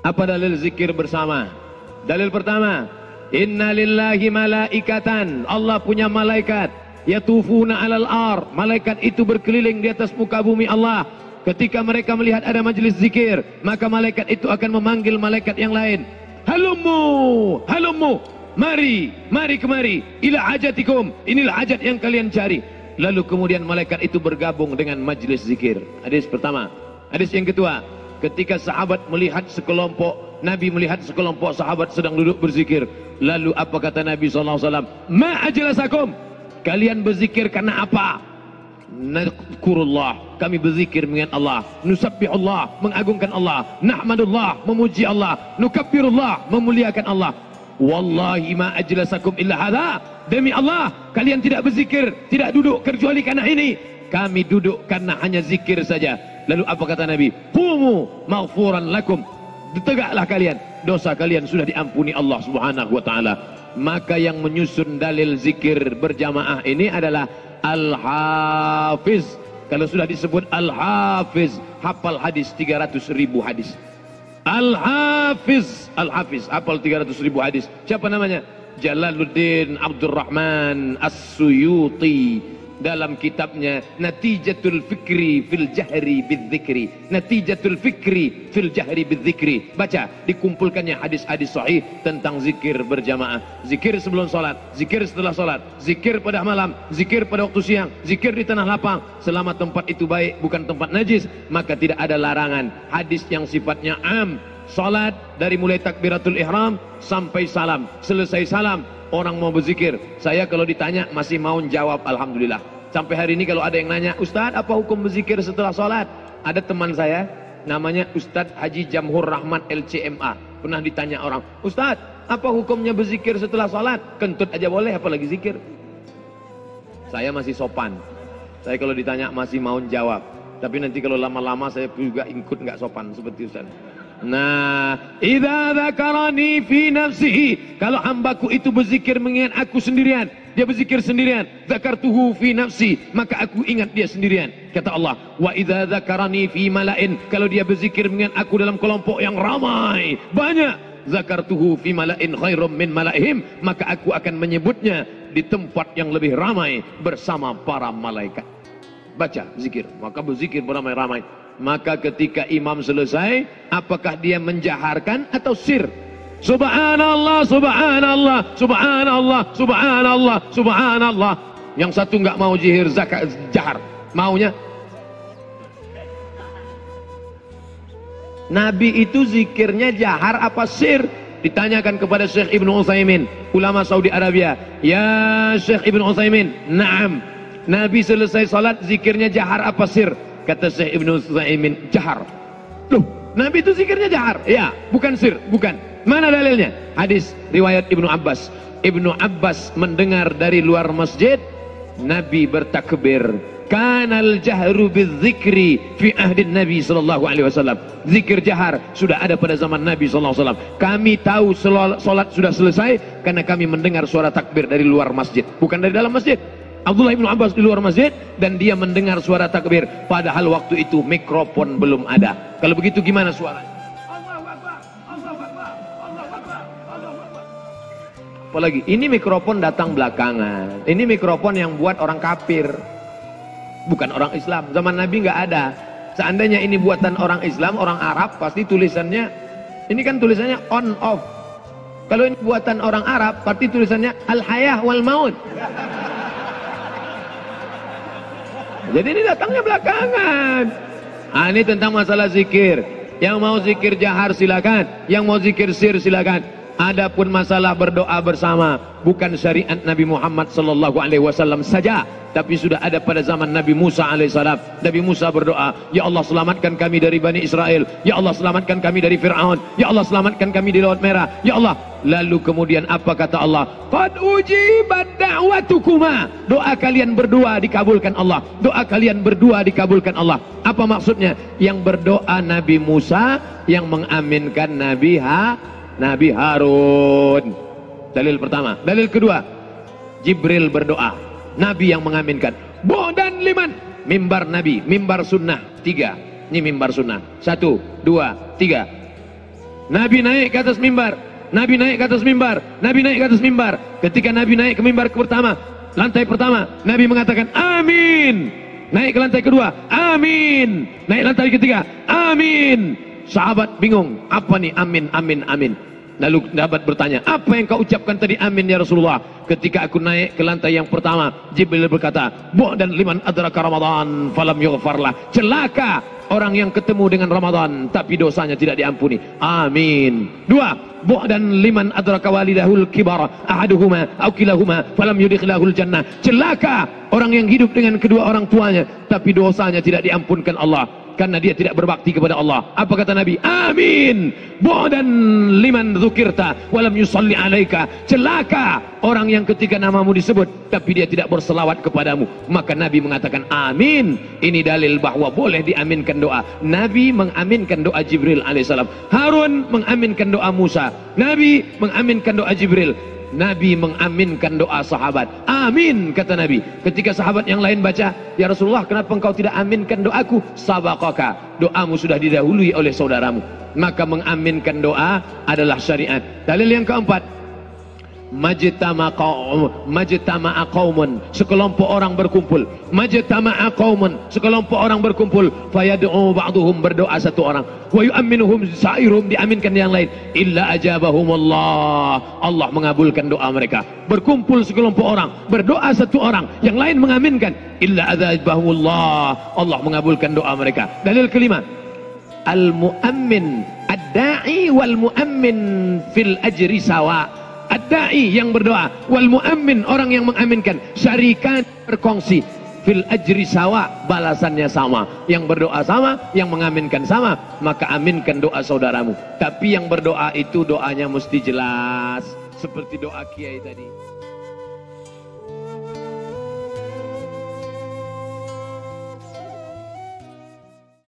Apa dalil zikir bersama? Dalil pertama, inna lillahi malaikatan. Allah punya malaikat. Yatufuna alal ar. Malaikat itu berkeliling di atas muka bumi Allah. Ketika mereka melihat ada majelis zikir, maka malaikat itu akan memanggil malaikat yang lain. Halummu, halummu. Mari, mari kemari. Ila hajatikum. Inilah hajat yang kalian cari. Lalu kemudian malaikat itu bergabung dengan majelis zikir. Hadis pertama. Hadis yang kedua, ketika sahabat melihat sekelompok, Nabi melihat sekelompok sahabat sedang duduk berzikir. Lalu apa kata Nabi SAW? Ma ajlasakum. Kalian berzikir karena apa? Nadkurullah. Kami berzikir mengingat Allah. Nusabbihullah. Mengagungkan Allah. Nahmadullah. Memuji Allah. Nukabbirullah. Memuliakan Allah. Wallahi ma ajlasakum illa hadha. Demi Allah, kalian tidak berzikir, tidak duduk kecuali karena ini. Kami duduk karena hanya zikir saja. Lalu apa kata Nabi? Qumu maghfuran lakum. Tegaklah kalian, dosa kalian sudah diampuni Allah Subhanahu wa taala. Maka yang menyusun dalil zikir berjamaah ini adalah Al-Hafiz. Kalau sudah disebut Al-Hafiz, hafal hadis 300.000 hadis. Al-Hafiz, Al-Hafiz, hafal 300.000 hadis. Siapa namanya? Jalaluddin Abdurrahman As-Suyuti. Dalam kitabnya Natijatul Fikri fil Jahri Bidzikri. Natijatul Fikri fil Jahri Bidzikri. Baca, dikumpulkannya hadis-hadis sahih tentang zikir berjamaah. Zikir sebelum salat, zikir setelah salat, zikir pada malam, zikir pada waktu siang, zikir di tanah lapang. Selama tempat itu baik, bukan tempat najis, maka tidak ada larangan. Hadis yang sifatnya am. Salat dari mulai takbiratul ihram sampai salam. Selesai salam, orang mau berzikir. Saya kalau ditanya masih mau jawab alhamdulillah. Sampai hari ini kalau ada yang nanya, Ustadz apa hukum berzikir setelah sholat? Ada teman saya namanya Ustadz Haji Jamhur Rahmat LCMA. Pernah ditanya orang, Ustadz apa hukumnya berzikir setelah sholat? Kentut aja boleh, apalagi zikir. Saya masih sopan. Saya kalau ditanya masih mau jawab. Tapi nanti kalau lama-lama saya juga ikut nggak sopan seperti Ustadz. Nah, idza dzakarani fi nafsihi, kalau hambaku itu berzikir mengingat aku sendirian, dia berzikir sendirian, dzakartuhu fi nafsi, maka aku ingat dia sendirian. Kata Allah, wa idza dzakarani fi malain, kalau dia berzikir mengingat aku dalam kelompok yang ramai, banyak, dzakartuhu fi malain khairum min malaihim, maka aku akan menyebutnya di tempat yang lebih ramai bersama para malaikat. Baca zikir, maka berzikir beramai-ramai. Maka ketika imam selesai, apakah dia menjaharkan atau sir? Subhanallah, subhanallah, subhanallah, subhanallah, subhanallah. Yang satu nggak mau jihir zakat jahar, maunya. Nabi itu zikirnya jahar apa sir? Ditanyakan kepada Syekh Ibnu Utsaimin, ulama Saudi Arabia. Ya Syekh Ibnu Utsaimin, na'am. Nabi selesai salat zikirnya jahar apa sir? Kata Syekh Ibnu Utsaimin, jahar. Loh, Nabi itu zikirnya jahar? Ya, bukan sir, bukan. Mana dalilnya? Hadis riwayat Ibnu Abbas. Ibnu Abbas mendengar dari luar masjid Nabi bertakbir. Kanal jahru bidzikri fi ahdin Nabi sallallahu alaihi wasallam. Zikir jahar sudah ada pada zaman Nabi sallallahu alaihi wasallam. Kami tahu salat sudah selesai karena kami mendengar suara takbir dari luar masjid, bukan dari dalam masjid. Abdullah bin Abbas di luar masjid dan dia mendengar suara takbir, padahal waktu itu mikrofon belum ada. Kalau begitu gimana suaranya? Allahu Akbar, Allahu Akbar, Allahu Akbar, Allahu Akbar. Apalagi ini mikrofon datang belakangan. Ini mikrofon yang buat orang kafir, bukan orang Islam. Zaman Nabi nggak ada. Seandainya ini buatan orang Islam, orang Arab, pasti tulisannya, ini kan tulisannya on off. Kalau ini buatan orang Arab, pasti tulisannya al-hayah wal maut. Jadi ini datangnya belakangan. Ah, ini tentang masalah zikir. Yang mau zikir jahar silakan, yang mau zikir sir silakan. Adapun masalah berdoa bersama, bukan syariat Nabi Muhammad sallallahu alaihi wasallam saja, tapi sudah ada pada zaman Nabi Musa alaihissalam. Nabi Musa berdoa, ya Allah selamatkan kami dari Bani Israel, ya Allah selamatkan kami dari Fir'aun, ya Allah selamatkan kami di Laut Merah, ya Allah. Lalu kemudian apa kata Allah? Qad ujibat da'watukuma. Doa kalian berdua dikabulkan Allah. Doa kalian berdua dikabulkan Allah. Apa maksudnya? Yang berdoa Nabi Musa, yang mengaminkan Nabi Harun. Dalil pertama. Dalil kedua, Jibril berdoa, Nabi yang mengaminkan. Dan liman, mimbar Nabi, mimbar sunnah. 3. Ini mimbar sunnah. 1, 2, 3. Nabi naik ke atas mimbar, Nabi naik ke atas mimbar, Nabi naik ke atas mimbar. Ketika Nabi naik ke mimbar pertama, lantai pertama, Nabi mengatakan amin. Naik ke lantai kedua, amin. Naik lantai ketiga, amin. Sahabat bingung, apa nih amin, amin, amin. Lalu sahabat bertanya, apa yang kau ucapkan tadi amin ya Rasulullah? Ketika aku naik ke lantai yang pertama, Jibril berkata, bu'dan liman adraka Ramadan falam yughfarlah. Celaka orang yang ketemu dengan Ramadan tapi dosanya tidak diampuni. Amin. Dua, bu'dan liman adraka walidahul kibar ahaduhuma aw kilahuma falam yudkhilahul jannah. Celaka orang yang hidup dengan kedua orang tuanya tapi dosanya tidak diampunkan Allah karena dia tidak berbakti kepada Allah. Apa kata Nabi? Amin. Bu'dan liman dzukirta walam yusalli alaika. Celaka orang yang ketika namamu disebut tapi dia tidak berselawat kepadamu. Maka Nabi mengatakan amin. Ini dalil bahwa boleh diaminkan doa. Nabi mengaminkan doa Jibril alaihissalam. Harun mengaminkan doa Musa. Nabi mengaminkan doa Jibril. Nabi mengaminkan doa sahabat. Amin kata Nabi. Ketika sahabat yang lain baca, ya Rasulullah kenapa engkau tidak aminkan doaku? Sabaqaka, doamu sudah didahului oleh saudaramu. Maka mengaminkan doa adalah syariat. Dalil yang keempat, majtama'a qaumun, sekelompok orang berkumpul. Majtama'a qaumun, sekelompok orang berkumpul. Fayad'u ba'duhum, berdoa satu orang. Wa yu'minuhum sa'iruhum, diaminkan yang lain. Illa ajabahumullah, Allah mengabulkan doa mereka. Berkumpul sekelompok orang, berdoa satu orang, yang lain mengaminkan. Illa ajabahumullah, Allah mengabulkan doa mereka. Dalil kelima, al-mu'ammin ad-da'i wal mu'ammin fil ajri sawa. Ad-da'i yang berdoa, wal mu'ammin orang yang mengaminkan, syarikan berkongsi, fil ajri sawa, balasannya sama. Yang berdoa sama, yang mengaminkan sama, maka aminkan doa saudaramu. Tapi yang berdoa itu doanya mesti jelas, seperti doa kiai tadi.